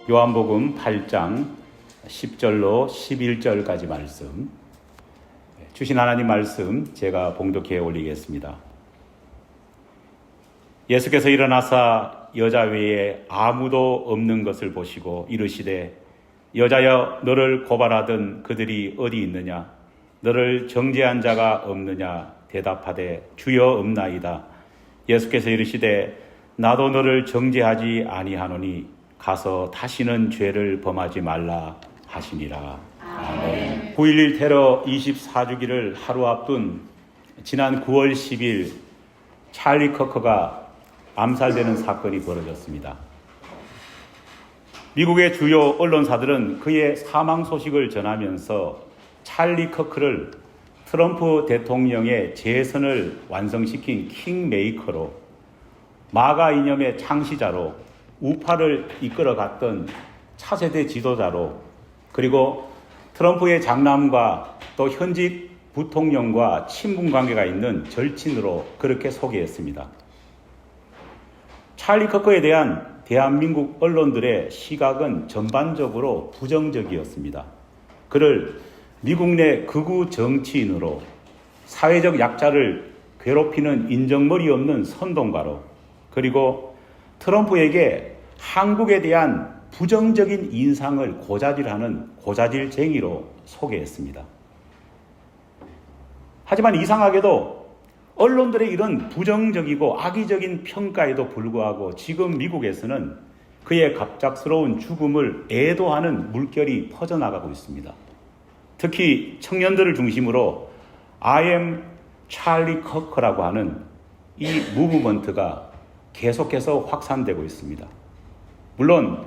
요한복음 8장 10절로 11절까지 말씀, 주신 하나님 말씀 제가 봉독해 올리겠습니다. 예수께서 일어나사 여자 외에 아무도 없는 것을 보시고 이르시되, 여자여, 너를 고발하던 그들이 어디 있느냐? 너를 정죄한 자가 없느냐? 대답하되, 주여, 없나이다. 예수께서 이르시되, 나도 너를 정죄하지 아니하노니 가서 다시는 죄를 범하지 말라 하시니라. 아멘. 9.11 테러 24주기를 하루 앞둔 지난 9월 10일 찰리 커커가 암살되는 사건이 벌어졌습니다. 미국의 주요 언론사들은 그의 사망 소식을 전하면서 찰리 커커를 트럼프 대통령의 재선을 완성시킨 킹메이커로, 마가 이념의 창시자로, 우파를 이끌어갔던 차세대 지도자로, 그리고 트럼프의 장남과 또 현직 부통령과 친분 관계가 있는 절친으로 그렇게 소개했습니다. 찰리 커커에 대한 대한민국 언론들의 시각은 전반적으로 부정적이었습니다. 그를 미국 내 극우 정치인으로, 사회적 약자를 괴롭히는 인정머리 없는 선동가로, 그리고 트럼프에게 한국에 대한 부정적인 인상을 고자질하는 고자질쟁이로 소개했습니다. 하지만 이상하게도 언론들의 이런 부정적이고 악의적인 평가에도 불구하고 지금 미국에서는 그의 갑작스러운 죽음을 애도하는 물결이 퍼져나가고 있습니다. 특히 청년들을 중심으로 I am 찰리 커커라고 하는 이 무브먼트가 계속해서 확산되고 있습니다. 물론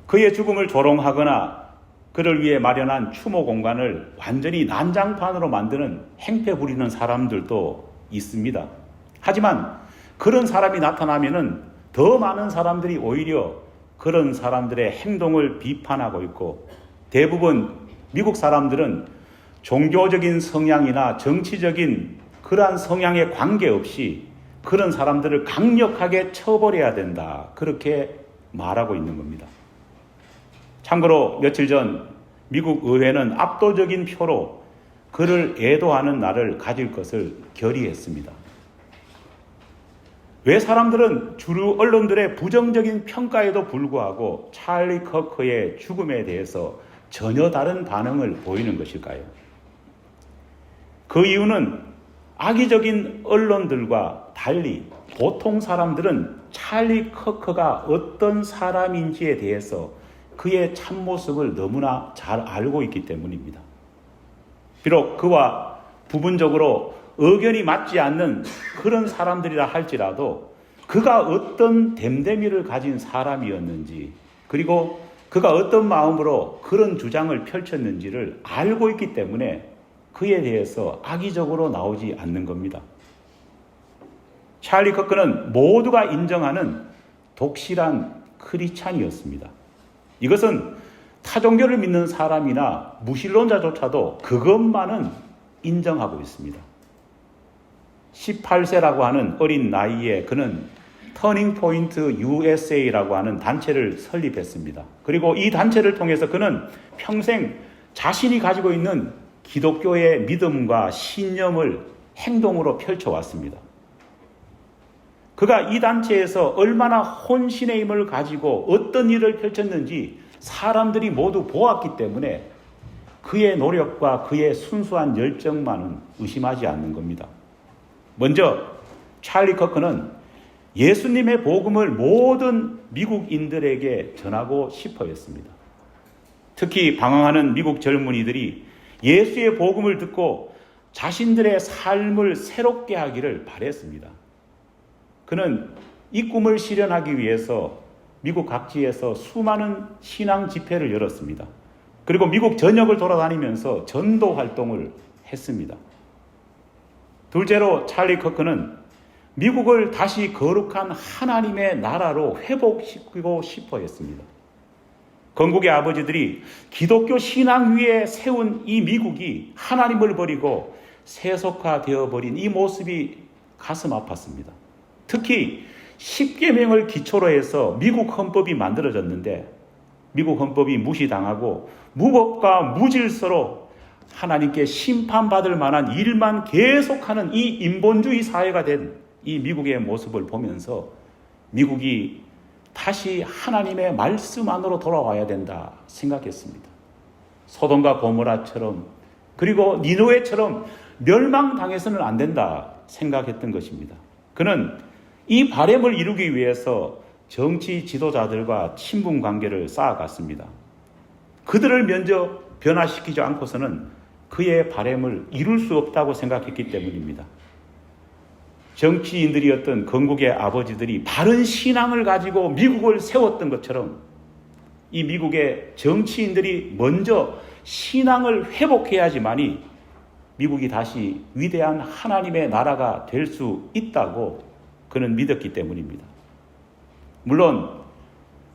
그의 죽음을 조롱하거나 그를 위해 마련한 추모 공간을 완전히 난장판으로 만드는 행패 부리는 사람들도 있습니다. 하지만 그런 사람이 나타나면은 더 많은 사람들이 오히려 그런 사람들의 행동을 비판하고 있고, 대부분 미국 사람들은 종교적인 성향이나 정치적인 그러한 성향에 관계없이 그런 사람들을 강력하게 처벌해야 된다, 그렇게 말하고 있는 겁니다. 참고로 며칠 전 미국 의회는 압도적인 표로 그를 애도하는 날을 가질 것을 결의했습니다. 왜 사람들은 주류 언론들의 부정적인 평가에도 불구하고 찰리 커커의 죽음에 대해서 전혀 다른 반응을 보이는 것일까요? 그 이유는 악의적인 언론들과 달리 보통 사람들은 찰리 커커가 어떤 사람인지에 대해서 그의 참모습을 너무나 잘 알고 있기 때문입니다. 비록 그와 부분적으로 의견이 맞지 않는 그런 사람들이라 할지라도 그가 어떤 됨됨이를 가진 사람이었는지, 그리고 그가 어떤 마음으로 그런 주장을 펼쳤는지를 알고 있기 때문에 그에 대해서 악의적으로 나오지 않는 겁니다. 찰리 커커는 모두가 인정하는 독실한 크리스찬이었습니다. 이것은 타종교를 믿는 사람이나 무신론자조차도 그것만은 인정하고 있습니다. 18세라고 하는 어린 나이에 그는 터닝 포인트 USA라고 하는 단체를 설립했습니다. 그리고 이 단체를 통해서 그는 평생 자신이 가지고 있는 기독교의 믿음과 신념을 행동으로 펼쳐왔습니다. 그가 이 단체에서 얼마나 혼신의 힘을 가지고 어떤 일을 펼쳤는지 사람들이 모두 보았기 때문에 그의 노력과 그의 순수한 열정만은 의심하지 않는 겁니다. 먼저 찰리 커커는 예수님의 복음을 모든 미국인들에게 전하고 싶어 했습니다. 특히 방황하는 미국 젊은이들이 예수의 복음을 듣고 자신들의 삶을 새롭게 하기를 바랬습니다. 그는 이 꿈을 실현하기 위해서 미국 각지에서 수많은 신앙 집회를 열었습니다. 그리고 미국 전역을 돌아다니면서 전도 활동을 했습니다. 둘째로 찰리 커커는 미국을 다시 거룩한 하나님의 나라로 회복시키고 싶어 했습니다. 건국의 아버지들이 기독교 신앙 위에 세운 이 미국이 하나님을 버리고 세속화되어 버린 이 모습이 가슴 아팠습니다. 특히 10계명을 기초로 해서 미국 헌법이 만들어졌는데 미국 헌법이 무시당하고 무법과 무질서로 하나님께 심판받을 만한 일만 계속하는 이 인본주의 사회가 된 이 미국의 모습을 보면서 미국이 다시 하나님의 말씀 안으로 돌아와야 된다 생각했습니다. 소돔과 고모라처럼 그리고 니느웨처럼 멸망당해서는 안 된다 생각했던 것입니다. 그는 이 바람을 이루기 위해서 정치 지도자들과 친분 관계를 쌓아갔습니다. 그들을 먼저 변화시키지 않고서는 그의 바람을 이룰 수 없다고 생각했기 때문입니다. 정치인들이었던 건국의 아버지들이 바른 신앙을 가지고 미국을 세웠던 것처럼 이 미국의 정치인들이 먼저 신앙을 회복해야지만이 미국이 다시 위대한 하나님의 나라가 될 수 있다고 그는 믿었기 때문입니다. 물론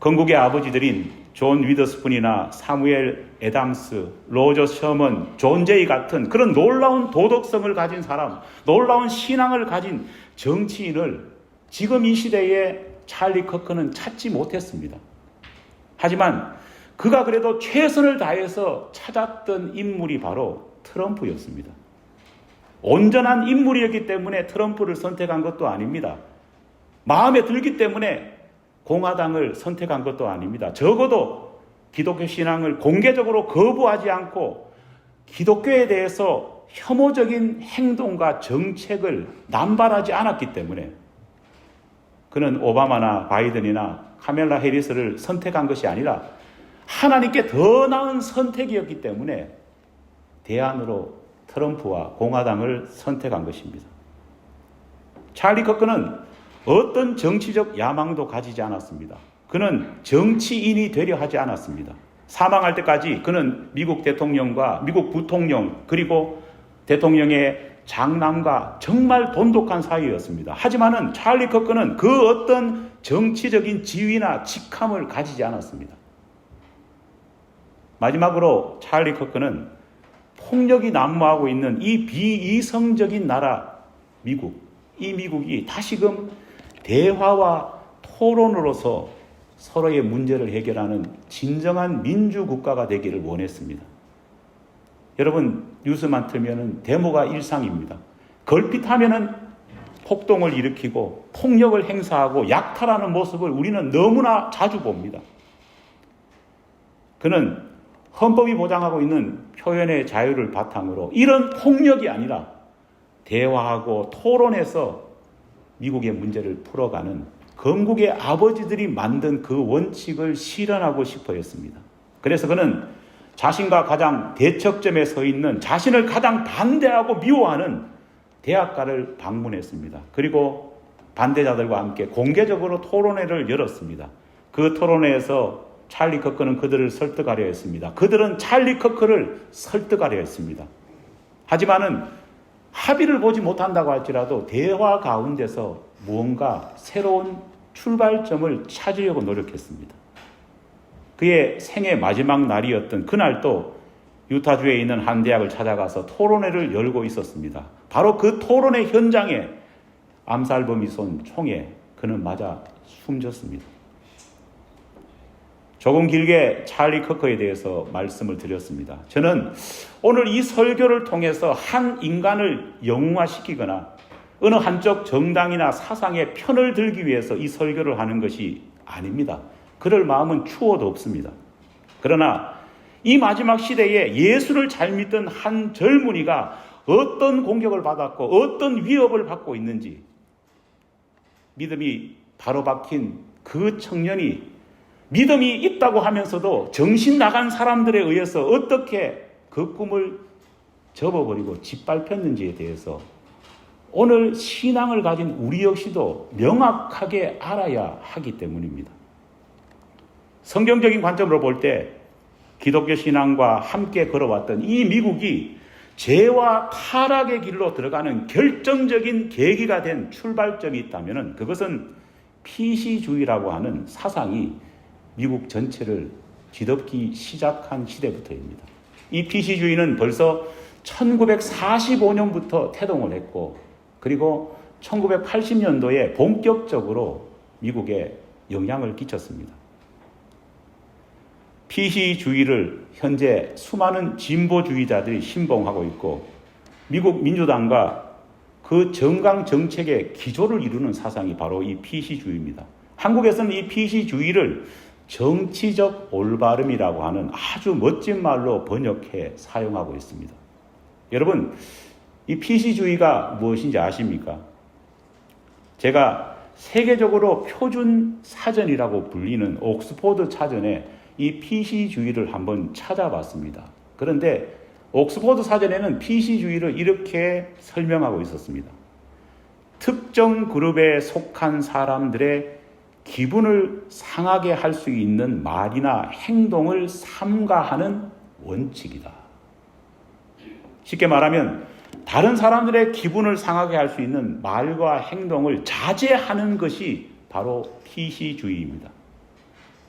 건국의 아버지들인 존 위더스푼이나 사무엘 애담스, 로저 셔먼, 존 제이 같은 그런 놀라운 도덕성을 가진 사람, 놀라운 신앙을 가진 정치인을 지금 이 시대에 찰리 커크는 찾지 못했습니다. 하지만 그가 그래도 최선을 다해서 찾았던 인물이 바로 트럼프였습니다. 온전한 인물이었기 때문에 트럼프를 선택한 것도 아닙니다. 마음에 들기 때문에 공화당을 선택한 것도 아닙니다. 적어도 기독교 신앙을 공개적으로 거부하지 않고 기독교에 대해서 혐오적인 행동과 정책을 남발하지 않았기 때문에 그는 오바마나 바이든이나 카멜라 해리스를 선택한 것이 아니라 하나님께 더 나은 선택이었기 때문에 대안으로 트럼프와 공화당을 선택한 것입니다. 찰리 커크는 어떤 정치적 야망도 가지지 않았습니다. 그는 정치인이 되려 하지 않았습니다. 사망할 때까지 그는 미국 대통령과 미국 부통령 그리고 대통령의 장남과 정말 돈독한 사이였습니다. 하지만은 찰리 커크는 그 어떤 정치적인 지위나 직함을 가지지 않았습니다. 마지막으로 찰리 커크는 폭력이 난무하고 있는 이 비이성적인 나라 미국, 이 미국이 다시금 대화와 토론으로서 서로의 문제를 해결하는 진정한 민주국가가 되기를 원했습니다. 여러분 뉴스만 틀면은 데모가 일상입니다. 걸핏하면은 폭동을 일으키고 폭력을 행사하고 약탈하는 모습을 우리는 너무나 자주 봅니다. 그는 헌법이 보장하고 있는 표현의 자유를 바탕으로 이런 폭력이 아니라 대화하고 토론해서 미국의 문제를 풀어가는 건국의 아버지들이 만든 그 원칙을 실현하고 싶어 했습니다. 그래서 그는 자신과 가장 대척점에 서 있는 자신을 가장 반대하고 미워하는 대학가를 방문했습니다. 그리고 반대자들과 함께 공개적으로 토론회를 열었습니다. 그 토론회에서 찰리 커크는 그들을 설득하려 했습니다. 그들은 찰리 커크를 설득하려 했습니다. 하지만은 합의를 보지 못한다고 할지라도 대화 가운데서 무언가 새로운 출발점을 찾으려고 노력했습니다. 그의 생애 마지막 날이었던 그날도 유타주에 있는 한 대학을 찾아가서 토론회를 열고 있었습니다. 바로 그 토론회 현장에 암살범이 쏜 총에 그는 맞아 숨졌습니다. 조금 길게 찰리 커크에 대해서 말씀을 드렸습니다. 저는 오늘 이 설교를 통해서 한 인간을 영웅화시키거나 어느 한쪽 정당이나 사상의 편을 들기 위해서 이 설교를 하는 것이 아닙니다. 그럴 마음은 추워도 없습니다. 그러나 이 마지막 시대에 예수를 잘 믿던 한 젊은이가 어떤 공격을 받았고 어떤 위협을 받고 있는지 믿음이 바로 박힌 그 청년이 믿음이 있다고 하면서도 정신 나간 사람들에 의해서 어떻게 그 꿈을 접어버리고 짓밟혔는지에 대해서 오늘 신앙을 가진 우리 역시도 명확하게 알아야 하기 때문입니다. 성경적인 관점으로 볼 때 기독교 신앙과 함께 걸어왔던 이 미국이 죄와 타락의 길로 들어가는 결정적인 계기가 된 출발점이 있다면 그것은 피시주의라고 하는 사상이 미국 전체를 뒤덮기 시작한 시대부터입니다. 이 피시주의는 벌써 1945년부터 태동을 했고 그리고 1980년도에 본격적으로 미국에 영향을 끼쳤습니다. PC주의를 현재 수많은 진보주의자들이 신봉하고 있고 미국 민주당과 그 정강 정책의 기조를 이루는 사상이 바로 이 PC주의입니다. 한국에서는 이 PC주의를 정치적 올바름이라고 하는 아주 멋진 말로 번역해 사용하고 있습니다. 여러분, 이 PC주의가 무엇인지 아십니까? 제가 세계적으로 표준 사전이라고 불리는 옥스포드 사전에 이 PC주의를 한번 찾아봤습니다. 그런데 옥스포드 사전에는 PC주의를 이렇게 설명하고 있었습니다. 특정 그룹에 속한 사람들의 기분을 상하게 할 수 있는 말이나 행동을 삼가하는 원칙이다. 쉽게 말하면 다른 사람들의 기분을 상하게 할 수 있는 말과 행동을 자제하는 것이 바로 PC주의입니다.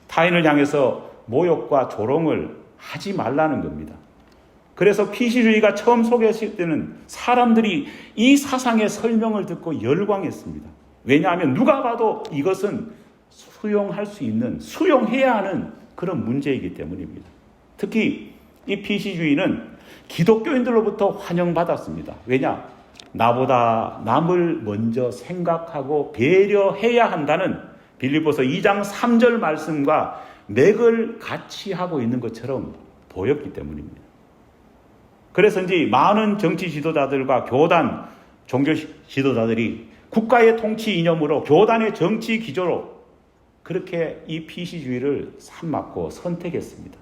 타인을 향해서 모욕과 조롱을 하지 말라는 겁니다. 그래서 PC주의가 처음 소개했을 때는 사람들이 이 사상의 설명을 듣고 열광했습니다. 왜냐하면 누가 봐도 이것은 수용할 수 있는, 수용해야 하는 그런 문제이기 때문입니다. 특히 이 PC주의는 기독교인들로부터 환영받았습니다. 왜냐? 나보다 남을 먼저 생각하고 배려해야 한다는 빌립보서 2장 3절 말씀과 맥을 같이 하고 있는 것처럼 보였기 때문입니다. 그래서인지 많은 정치 지도자들과 교단, 종교 지도자들이 국가의 통치 이념으로 교단의 정치 기조로 그렇게 이 PC주의를 삼았고 선택했습니다.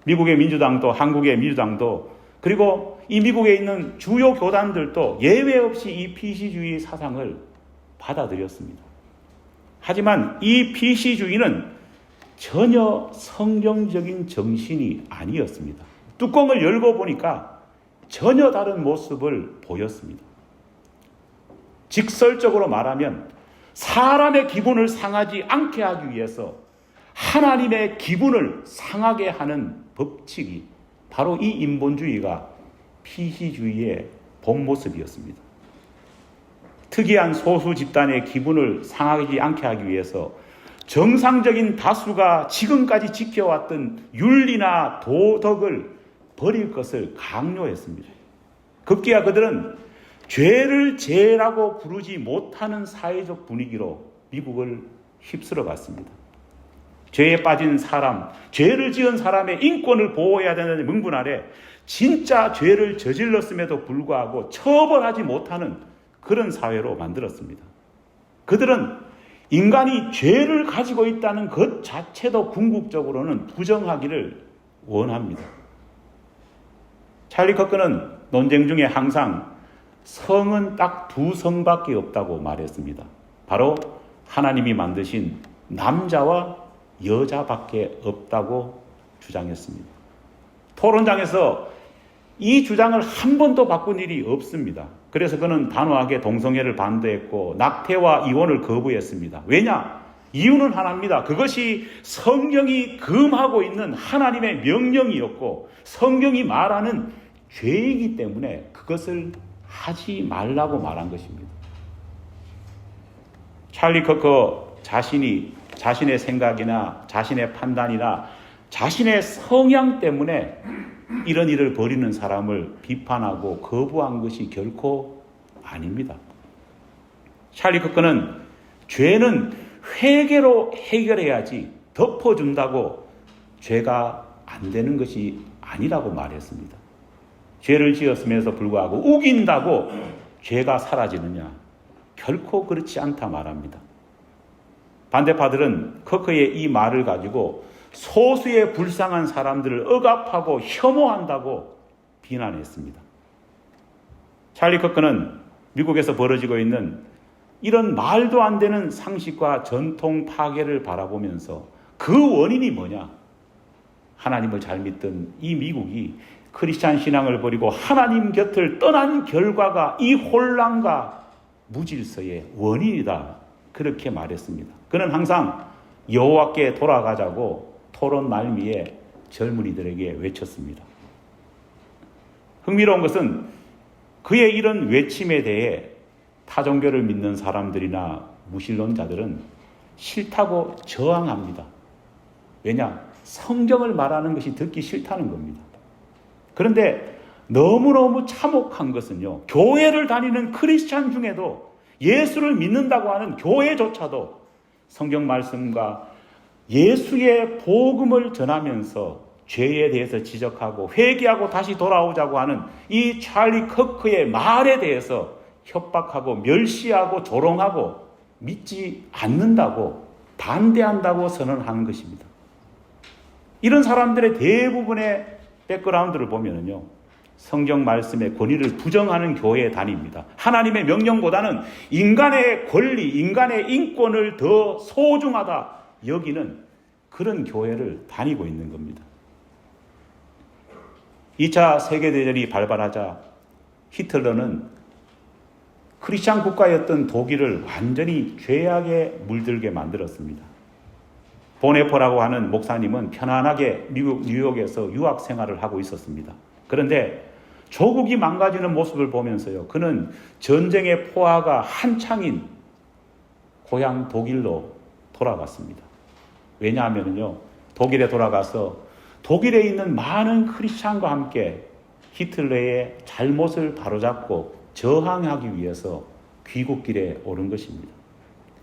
미국의 민주당도 한국의 민주당도 그리고 이 미국에 있는 주요 교단들도 예외 없이 이 PC주의 사상을 받아들였습니다. 하지만 이 PC주의는 전혀 성경적인 정신이 아니었습니다. 뚜껑을 열고 보니까 전혀 다른 모습을 보였습니다. 직설적으로 말하면 사람의 기분을 상하지 않게 하기 위해서 하나님의 기분을 상하게 하는 법칙이 바로 이 인본주의가 PC주의의 본 모습이었습니다. 특이한 소수 집단의 기분을 상하지 않게 하기 위해서 정상적인 다수가 지금까지 지켜왔던 윤리나 도덕을 버릴 것을 강요했습니다. 급기야 그들은 죄를 죄라고 부르지 못하는 사회적 분위기로 미국을 휩쓸어 갔습니다. 죄에 빠진 사람, 죄를 지은 사람의 인권을 보호해야 되는 명분 아래 진짜 죄를 저질렀음에도 불구하고 처벌하지 못하는 그런 사회로 만들었습니다. 그들은 인간이 죄를 가지고 있다는 것 자체도 궁극적으로는 부정하기를 원합니다. 찰리 커크는 논쟁 중에 항상 성은 딱 두 성밖에 없다고 말했습니다. 바로 하나님이 만드신 남자와 여자밖에 없다고 주장했습니다. 토론장에서 이 주장을 한 번도 바꾼 일이 없습니다. 그래서 그는 단호하게 동성애를 반대했고 낙태와 이혼을 거부했습니다. 왜냐? 이유는 하나입니다. 그것이 성경이 금하고 있는 하나님의 명령이었고 성경이 말하는 죄이기 때문에 그것을 하지 말라고 말한 것입니다. 찰리 커커 자신이 자신의 생각이나 자신의 판단이나 자신의 성향 때문에 이런 일을 벌이는 사람을 비판하고 거부한 것이 결코 아닙니다. 찰리 커커는 죄는 회개로 해결해야지 덮어준다고 죄가 안 되는 것이 아니라고 말했습니다. 죄를 지었음에도 불구하고 우긴다고 죄가 사라지느냐? 결코 그렇지 않다 말합니다. 반대파들은 커커의 이 말을 가지고 소수의 불쌍한 사람들을 억압하고 혐오한다고 비난했습니다. 찰리 커커는 미국에서 벌어지고 있는 이런 말도 안 되는 상식과 전통 파괴를 바라보면서 그 원인이 뭐냐? 하나님을 잘 믿던 이 미국이 크리스찬 신앙을 버리고 하나님 곁을 떠난 결과가 이 혼란과 무질서의 원인이다. 그렇게 말했습니다. 그는 항상 여호와께 돌아가자고 토론 말미에 젊은이들에게 외쳤습니다. 흥미로운 것은 그의 이런 외침에 대해 타종교를 믿는 사람들이나 무신론자들은 싫다고 저항합니다. 왜냐? 성경을 말하는 것이 듣기 싫다는 겁니다. 그런데 너무너무 참혹한 것은요, 교회를 다니는 크리스찬 중에도 예수를 믿는다고 하는 교회조차도 성경 말씀과 예수의 복음을 전하면서 죄에 대해서 지적하고 회개하고 다시 돌아오자고 하는 이 찰리 커크의 말에 대해서 협박하고 멸시하고 조롱하고 믿지 않는다고, 반대한다고 선언하는 것입니다. 이런 사람들의 대부분의 백그라운드를 보면요, 성경 말씀의 권위를 부정하는 교회에 다닙니다. 하나님의 명령보다는 인간의 권리, 인간의 인권을 더 소중하다 여기는 그런 교회를 다니고 있는 겁니다. 2차 세계대전이 발발하자 히틀러는 크리스찬 국가였던 독일을 완전히 죄악에 물들게 만들었습니다. 보네포라고 하는 목사님은 편안하게 미국 뉴욕에서 유학 생활을 하고 있었습니다. 그런데 조국이 망가지는 모습을 보면서요, 그는 전쟁의 포화가 한창인 고향 독일로 돌아갔습니다. 왜냐하면요, 독일에 돌아가서 독일에 있는 많은 크리스찬과 함께 히틀러의 잘못을 바로잡고 저항하기 위해서 귀국길에 오른 것입니다.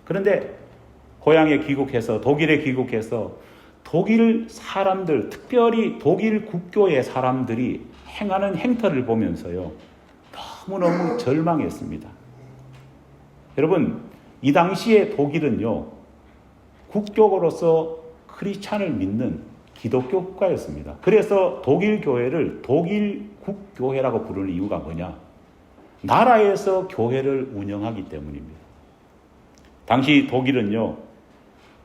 그런데 고향에 귀국해서, 독일에 귀국해서 독일 사람들, 특별히 독일 국교의 사람들이 행하는 행태를 보면서요, 너무너무 절망했습니다. 여러분, 이 당시에 독일은요, 국교로서 크리스찬을 믿는 기독교 국가였습니다. 그래서 독일 교회를 독일 국교회라고 부르는 이유가 뭐냐? 나라에서 교회를 운영하기 때문입니다. 당시 독일은요,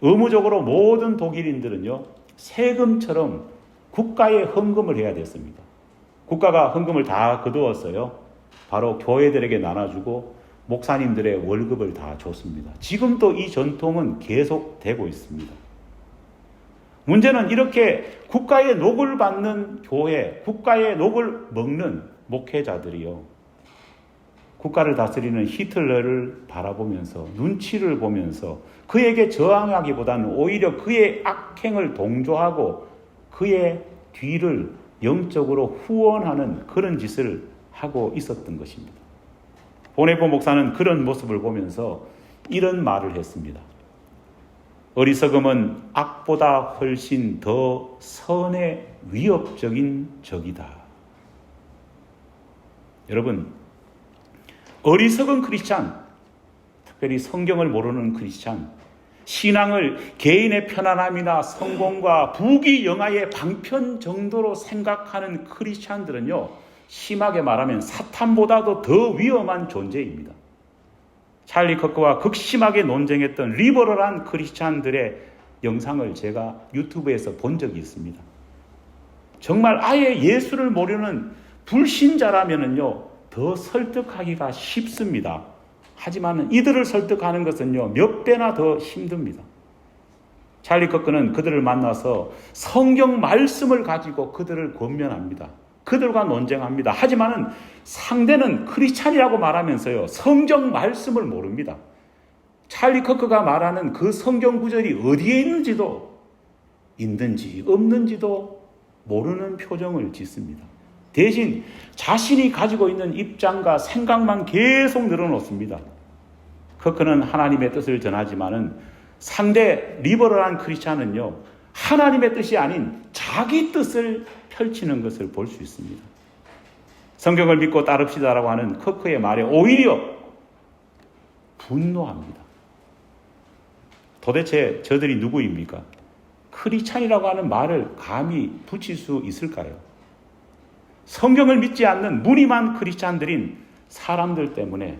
의무적으로 모든 독일인들은요, 세금처럼 국가에 헌금을 해야 됐습니다. 국가가 헌금을 다 거두었어요. 바로 교회들에게 나눠주고 목사님들의 월급을 다 줬습니다. 지금도 이 전통은 계속되고 있습니다. 문제는 이렇게 국가의 녹을 받는 교회, 국가의 녹을 먹는 목회자들이요, 국가를 다스리는 히틀러를 바라보면서, 눈치를 보면서 그에게 저항하기보다는 오히려 그의 악행을 동조하고 그의 뒤를 영적으로 후원하는 그런 짓을 하고 있었던 것입니다. 보네포 목사는 그런 모습을 보면서 이런 말을 했습니다. 어리석음은 악보다 훨씬 더 선의 위협적인 적이다. 여러분, 어리석은 크리스찬, 특별히 성경을 모르는 크리스찬, 신앙을 개인의 편안함이나 성공과 부귀 영화의 방편 정도로 생각하는 크리스찬들은요, 심하게 말하면 사탄보다도 더 위험한 존재입니다. 찰리 커크와 극심하게 논쟁했던 리버럴한 크리스찬들의 영상을 제가 유튜브에서 본 적이 있습니다. 정말 아예 예수를 모르는 불신자라면요, 더 설득하기가 쉽습니다. 하지만 이들을 설득하는 것은요, 몇 배나 더 힘듭니다. 찰리 커크는 그들을 만나서 성경 말씀을 가지고 그들을 권면합니다. 그들과 논쟁합니다. 하지만 상대는 크리스찬이라고 말하면서요, 성경 말씀을 모릅니다. 찰리 커크가 말하는 그 성경 구절이 어디에 있는지 없는지도 모르는 표정을 짓습니다. 대신 자신이 가지고 있는 입장과 생각만 계속 늘어놓습니다. 커크는 하나님의 뜻을 전하지만은 상대 리버럴한 크리스찬은요, 하나님의 뜻이 아닌 자기 뜻을 펼치는 것을 볼 수 있습니다. 성경을 믿고 따릅시다라고 하는 커크의 말에 오히려 분노합니다. 도대체 저들이 누구입니까? 크리스찬이라고 하는 말을 감히 붙일 수 있을까요? 성경을 믿지 않는 무림한 크리스찬들인 사람들 때문에,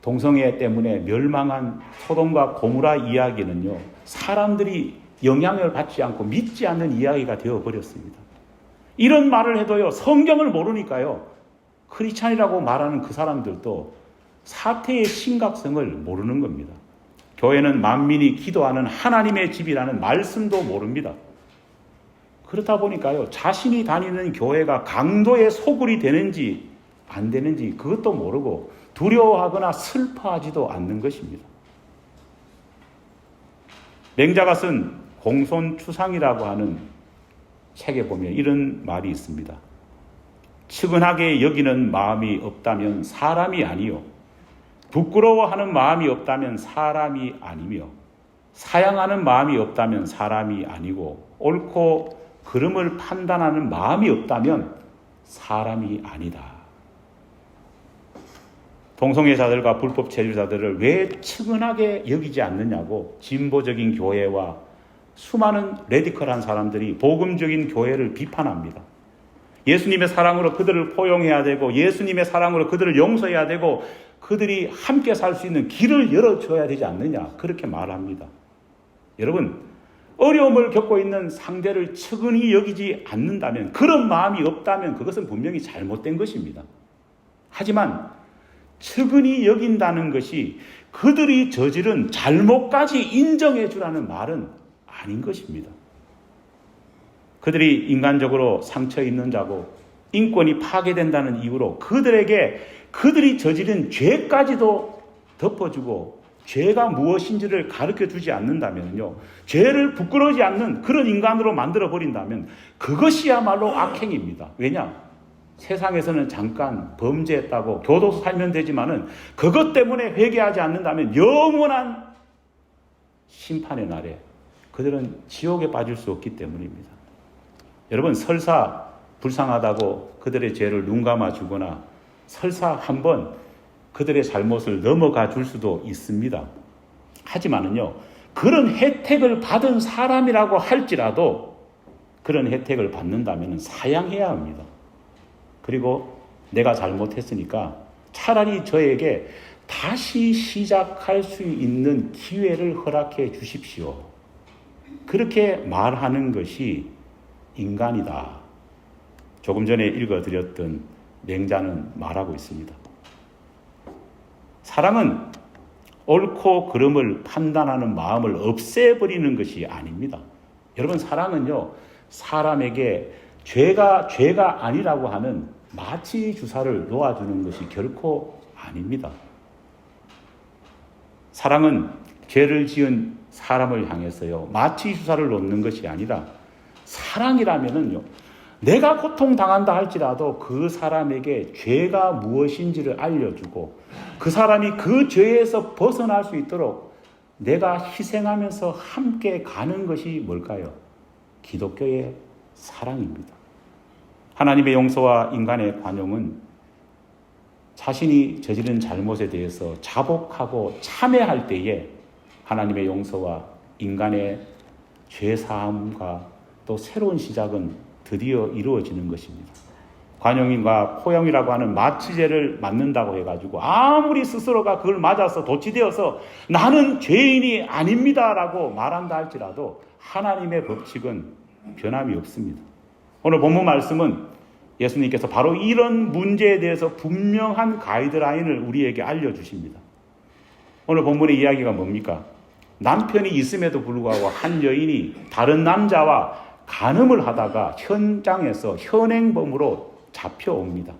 동성애 때문에 멸망한 소돔과 고모라 이야기는요, 사람들이 영향을 받지 않고 믿지 않는 이야기가 되어버렸습니다. 이런 말을 해도요, 성경을 모르니까요, 크리스찬이라고 말하는 그 사람들도 사태의 심각성을 모르는 겁니다. 교회는 만민이 기도하는 하나님의 집이라는 말씀도 모릅니다. 그렇다 보니까요, 자신이 다니는 교회가 강도의 소굴이 되는지 안 되는지 그것도 모르고 두려워하거나 슬퍼하지도 않는 것입니다. 맹자가 쓴 공손추상이라고 하는 책에 보면 이런 말이 있습니다. 측은하게 여기는 마음이 없다면 사람이 아니요, 부끄러워하는 마음이 없다면 사람이 아니며, 사양하는 마음이 없다면 사람이 아니고, 옳고 그름을 판단하는 마음이 없다면 사람이 아니다. 동성애자들과 불법 체류자들을 왜 측은하게 여기지 않느냐고 진보적인 교회와 수많은 레디컬한 사람들이 복음적인 교회를 비판합니다. 예수님의 사랑으로 그들을 포용해야 되고, 예수님의 사랑으로 그들을 용서해야 되고, 그들이 함께 살 수 있는 길을 열어줘야 되지 않느냐, 그렇게 말합니다. 여러분, 어려움을 겪고 있는 상대를 측은히 여기지 않는다면, 그런 마음이 없다면 그것은 분명히 잘못된 것입니다. 하지만 측은히 여긴다는 것이 그들이 저지른 잘못까지 인정해 주라는 말은 아닌 것입니다. 그들이 인간적으로 상처 있는 자고 인권이 파괴된다는 이유로 그들에게 그들이 저지른 죄까지도 덮어주고 죄가 무엇인지를 가르쳐 주지 않는다면요, 죄를 부끄러워하지 않는 그런 인간으로 만들어 버린다면 그것이야말로 악행입니다. 왜냐? 세상에서는 잠깐 범죄했다고 교도소 살면 되지만은 그것 때문에 회개하지 않는다면 영원한 심판의 날에 그들은 지옥에 빠질 수 없기 때문입니다. 여러분, 설사 불쌍하다고 그들의 죄를 눈감아 주거나 설사 한번 그들의 잘못을 넘어가 줄 수도 있습니다. 하지만은요, 그런 혜택을 받은 사람이라고 할지라도 그런 혜택을 받는다면 사양해야 합니다. 그리고 내가 잘못했으니까 차라리 저에게 다시 시작할 수 있는 기회를 허락해 주십시오. 그렇게 말하는 것이 인간이다. 조금 전에 읽어드렸던 맹자는 말하고 있습니다. 사랑은 옳고 그름을 판단하는 마음을 없애버리는 것이 아닙니다. 여러분, 사랑은요, 사람에게 죄가 아니라고 하는 마취 주사를 놓아주는 것이 결코 아닙니다. 사랑은 죄를 지은 사람을 향해서요, 마취 주사를 놓는 것이 아니라, 사랑이라면은요, 내가 고통당한다 할지라도 그 사람에게 죄가 무엇인지를 알려주고 그 사람이 그 죄에서 벗어날 수 있도록 내가 희생하면서 함께 가는 것이 뭘까요? 기독교의 사랑입니다. 하나님의 용서와 인간의 관용은 자신이 저지른 잘못에 대해서 자복하고 참회할 때에 하나님의 용서와 인간의 죄사함과 또 새로운 시작은 드디어 이루어지는 것입니다. 관용인과 포용이라고 하는 마취제를 맞는다고 해가지고 아무리 스스로가 그걸 맞아서 도취되어서 나는 죄인이 아닙니다라고 말한다 할지라도 하나님의 법칙은 변함이 없습니다. 오늘 본문 말씀은 예수님께서 바로 이런 문제에 대해서 분명한 가이드라인을 우리에게 알려주십니다. 오늘 본문의 이야기가 뭡니까? 남편이 있음에도 불구하고 한 여인이 다른 남자와 간음을 하다가 현장에서 현행범으로 잡혀옵니다.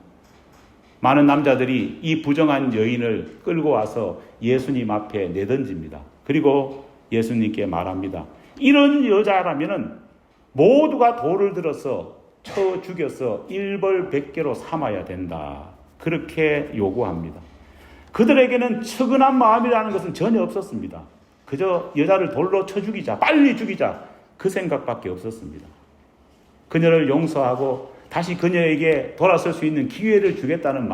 많은 남자들이 이 부정한 여인을 끌고 와서 예수님 앞에 내던집니다. 그리고 예수님께 말합니다. 이런 여자라면은 모두가 돌을 들어서 쳐 죽여서 일벌백계로 삼아야 된다. 그렇게 요구합니다. 그들에게는 측은한 마음이라는 것은 전혀 없었습니다. 그저 여자를 돌로 쳐 죽이자, 빨리 죽이자, 그 생각밖에 없었습니다. 그녀를 용서하고 다시 그녀에게 돌아설 수 있는 기회를 주겠다는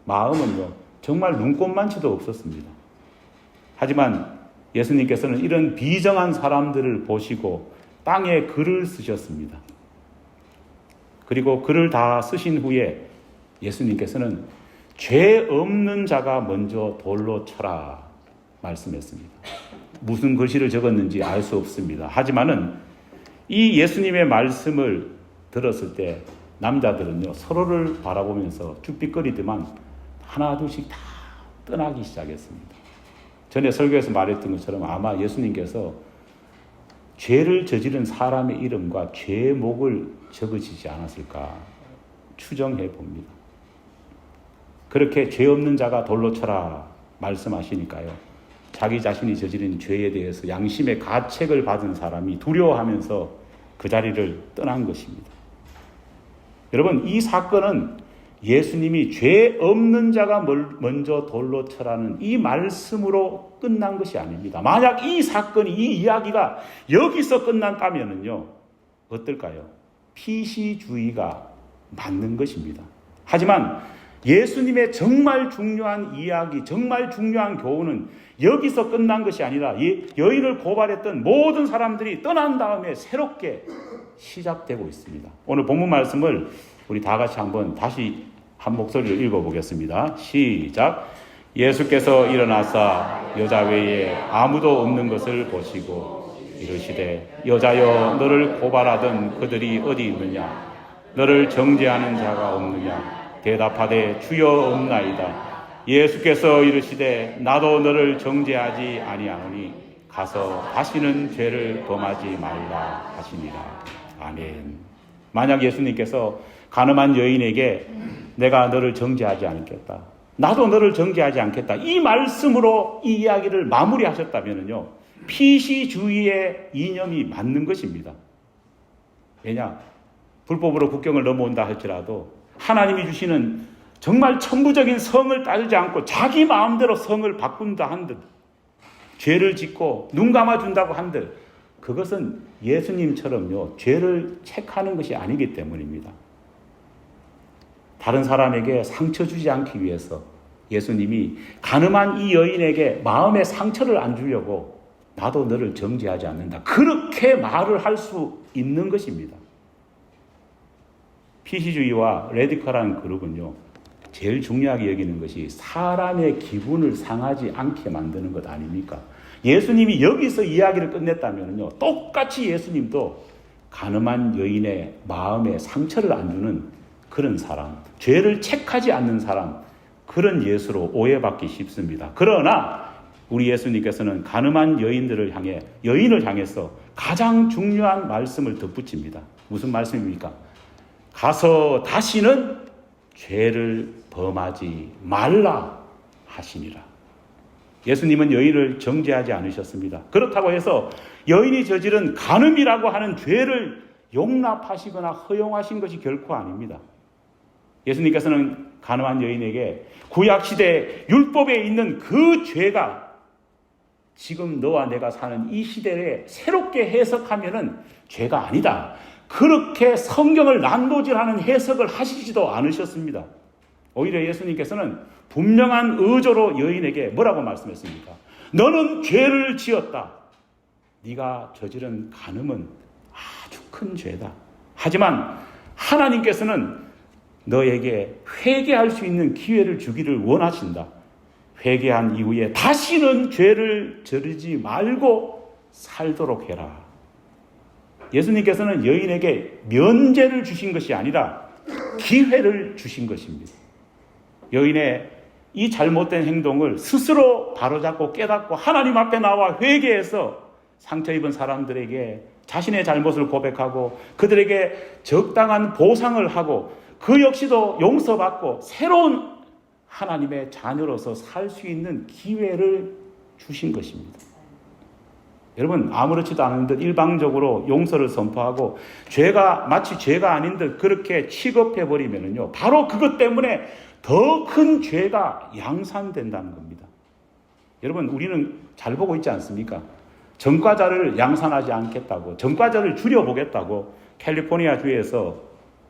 마음은요, 정말 눈꼽만치도 없었습니다. 하지만 예수님께서는 이런 비정한 사람들을 보시고 땅에 글을 쓰셨습니다. 그리고 글을 다 쓰신 후에 예수님께서는 죄 없는 자가 먼저 돌로 쳐라 말씀했습니다. 무슨 글씨를 적었는지 알 수 없습니다. 하지만은 이 예수님의 말씀을 들었을 때 남자들은요, 서로를 바라보면서 쭈삣거리더만 하나 둘씩 다 떠나기 시작했습니다. 전에 설교에서 말했던 것처럼 아마 예수님께서 죄를 저지른 사람의 이름과 죄목을 적으시지 않았을까 추정해 봅니다. 그렇게 죄 없는 자가 돌로 쳐라 말씀하시니까요, 자기 자신이 저지른 죄에 대해서 양심의 가책을 받은 사람이 두려워하면서 그 자리를 떠난 것입니다. 여러분, 이 사건은 예수님이 죄 없는 자가 먼저 돌로 쳐라는 이 말씀으로 끝난 것이 아닙니다. 만약 이 사건이, 이 이야기가 여기서 끝난다면요, 어떨까요? 피시주의가 맞는 것입니다. 하지만 예수님의 정말 중요한 이야기, 정말 중요한 교훈은 여기서 끝난 것이 아니라 여인을 고발했던 모든 사람들이 떠난 다음에 새롭게 시작되고 있습니다. 오늘 본문 말씀을 우리 다 같이 다시 한 목소리로 읽어보겠습니다. 시작. 예수께서 일어나사 여자 외에 아무도 없는 것을 보시고 이르시되 여자여, 너를 고발하던 그들이 어디 있느냐? 너를 정죄하는 자가 없느냐? 대답하되 주여, 없나이다. 예수께서 이르시되 나도 너를 정죄하지 아니하노니 가서 다시는 죄를 범하지 말라 하시니라. 아멘. 만약 예수님께서 가늠한 여인에게 내가 너를 정죄하지 않겠다, 나도 너를 정죄하지 않겠다, 이 말씀으로 이 이야기를 마무리하셨다면요, 피시주의의 이념이 맞는 것입니다. 왜냐? 불법으로 국경을 넘어온다 할지라도 하나님이 주시는 정말 천부적인 성을 따르지 않고 자기 마음대로 성을 바꾼다 한들, 죄를 짓고 눈 감아준다고 한들, 그것은 예수님처럼요, 죄를 책하는 것이 아니기 때문입니다. 다른 사람에게 상처 주지 않기 위해서 예수님이 가늠한 이 여인에게 마음의 상처를 안 주려고 나도 너를 정죄하지 않는다, 그렇게 말을 할 수 있는 것입니다. 피시주의와 레디컬한 그룹은요, 제일 중요하게 여기는 것이 사람의 기분을 상하지 않게 만드는 것 아닙니까? 예수님이 여기서 이야기를 끝냈다면요, 똑같이 예수님도 가늠한 여인의 마음에 상처를 안 주는 그런 사람, 죄를 책하지 않는 사람, 그런 예수로 오해받기 쉽습니다. 그러나 우리 예수님께서는 가늠한 여인을 향해서 가장 중요한 말씀을 덧붙입니다. 무슨 말씀입니까? 가서 다시는 죄를 범하지 말라 하시니라. 예수님은 여인을 정죄하지 않으셨습니다. 그렇다고 해서 여인이 저지른 간음이라고 하는 죄를 용납하시거나 허용하신 것이 결코 아닙니다. 예수님께서는 간음한 여인에게 구약시대 율법에 있는 그 죄가 지금 너와 내가 사는 이 시대에 새롭게 해석하면은 죄가 아니다, 그렇게 성경을 난도질하는 해석을 하시지도 않으셨습니다. 오히려 예수님께서는 분명한 의조로 여인에게 뭐라고 말씀했습니까? 너는 죄를 지었다. 네가 저지른 간음은 아주 큰 죄다. 하지만 하나님께서는 너에게 회개할 수 있는 기회를 주기를 원하신다. 회개한 이후에 다시는 죄를 저지르지 말고 살도록 해라. 예수님께서는 여인에게 면죄를 주신 것이 아니라 기회를 주신 것입니다. 여인의 이 잘못된 행동을 스스로 바로잡고 깨닫고 하나님 앞에 나와 회개해서 상처 입은 사람들에게 자신의 잘못을 고백하고 그들에게 적당한 보상을 하고 그 역시도 용서받고 새로운 하나님의 자녀로서 살 수 있는 기회를 주신 것입니다. 여러분, 아무렇지도 않은 듯 일방적으로 용서를 선포하고 마치 죄가 아닌 듯 그렇게 취급해버리면요, 바로 그것 때문에 더 큰 죄가 양산된다는 겁니다. 여러분, 우리는 잘 보고 있지 않습니까? 전과자를 양산하지 않겠다고, 전과자를 줄여보겠다고 캘리포니아 주에서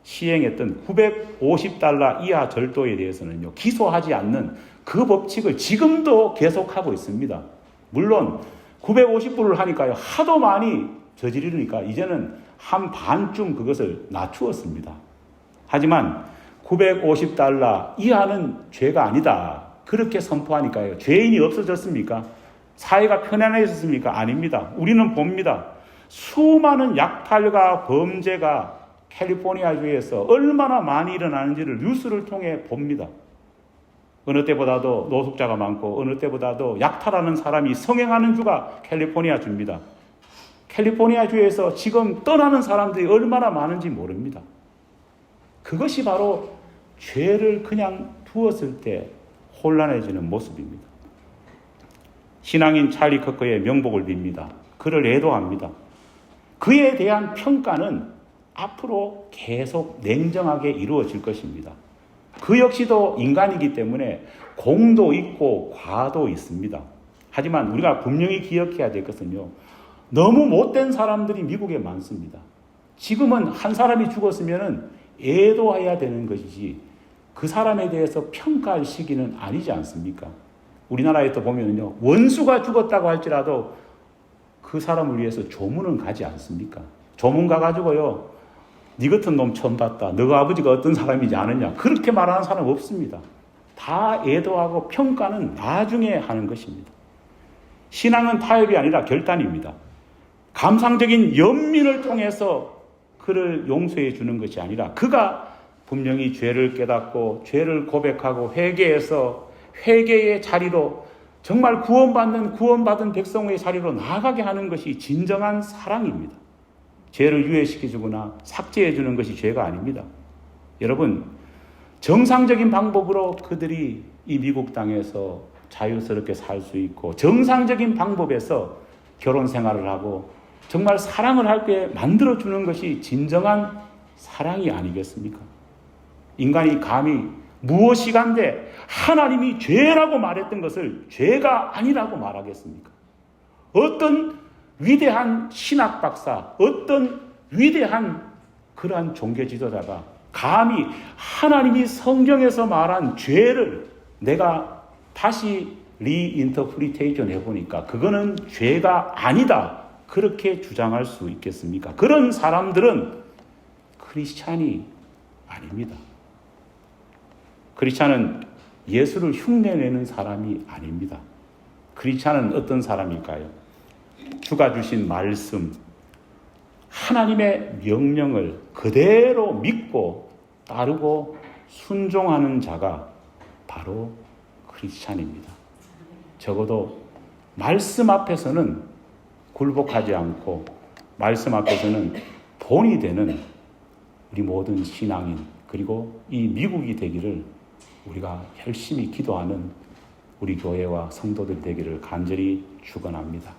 시행했던 $950 이하 절도에 대해서는요, 기소하지 않는 그 법칙을 지금도 계속하고 있습니다. 물론 950불을 하니까요, 하도 많이 저지르니까 이제는 한 반쯤 그것을 낮추었습니다. 하지만 $950 이하는 죄가 아니다, 그렇게 선포하니까요, 죄인이 없어졌습니까? 사회가 편안해졌습니까? 아닙니다. 우리는 봅니다. 수많은 약탈과 범죄가 캘리포니아주에서 얼마나 많이 일어나는지를 뉴스를 통해 봅니다. 어느 때보다도 노숙자가 많고 어느 때보다도 약탈하는 사람이 성행하는 주가 캘리포니아주입니다. 캘리포니아주에서 지금 떠나는 사람들이 얼마나 많은지 모릅니다. 그것이 바로 죄를 그냥 두었을 때 혼란해지는 모습입니다. 신앙인 찰리 커커의 명복을 빕니다. 그를 애도합니다. 그에 대한 평가는 앞으로 계속 냉정하게 이루어질 것입니다. 그 역시도 인간이기 때문에 공도 있고 과도 있습니다. 하지만 우리가 분명히 기억해야 될 것은요, 너무 못된 사람들이 미국에 많습니다. 지금은 한 사람이 죽었으면 애도해야 되는 것이지 그 사람에 대해서 평가할 시기는 아니지 않습니까? 우리나라에 또 보면요, 원수가 죽었다고 할지라도 그 사람을 위해서 조문은 가지 않습니까? 조문 가가지고요, 네 같은 놈 처음 봤다. 너가 아버지가 어떤 사람이지 않느냐. 그렇게 말하는 사람 없습니다. 다 애도하고 평가는 나중에 하는 것입니다. 신앙은 타협이 아니라 결단입니다. 감상적인 연민을 통해서 그를 용서해 주는 것이 아니라 그가 분명히 죄를 깨닫고 죄를 고백하고 회개해서 회개의 자리로 정말 구원받은 백성의 자리로 나아가게 하는 것이 진정한 사랑입니다. 죄를 유예시켜주거나 삭제해주는 것이 죄가 아닙니다. 여러분, 정상적인 방법으로 그들이 이 미국 땅에서 자유스럽게 살 수 있고 정상적인 방법에서 결혼 생활을 하고 정말 사랑을 할 때 만들어주는 것이 진정한 사랑이 아니겠습니까? 인간이 감히 무엇이간데 하나님이 죄라고 말했던 것을 죄가 아니라고 말하겠습니까? 어떤 위대한 신학 박사, 어떤 위대한 그러한 종교 지도자가 감히 하나님이 성경에서 말한 죄를 내가 다시 리인터프리테이션 해보니까 그거는 죄가 아니다, 그렇게 주장할 수 있겠습니까? 그런 사람들은 크리스찬이 아닙니다. 크리스찬은 예수를 흉내내는 사람이 아닙니다. 크리스찬은 어떤 사람일까요? 주가 주신 말씀, 하나님의 명령을 그대로 믿고 따르고 순종하는 자가 바로 크리스찬입니다. 적어도 말씀 앞에서는 굴복하지 않고 말씀 앞에서는 본이 되는 우리 모든 신앙인, 그리고 이 미국이 되기를 우리가 열심히 기도하는 우리 교회와 성도들 되기를 간절히 축원합니다.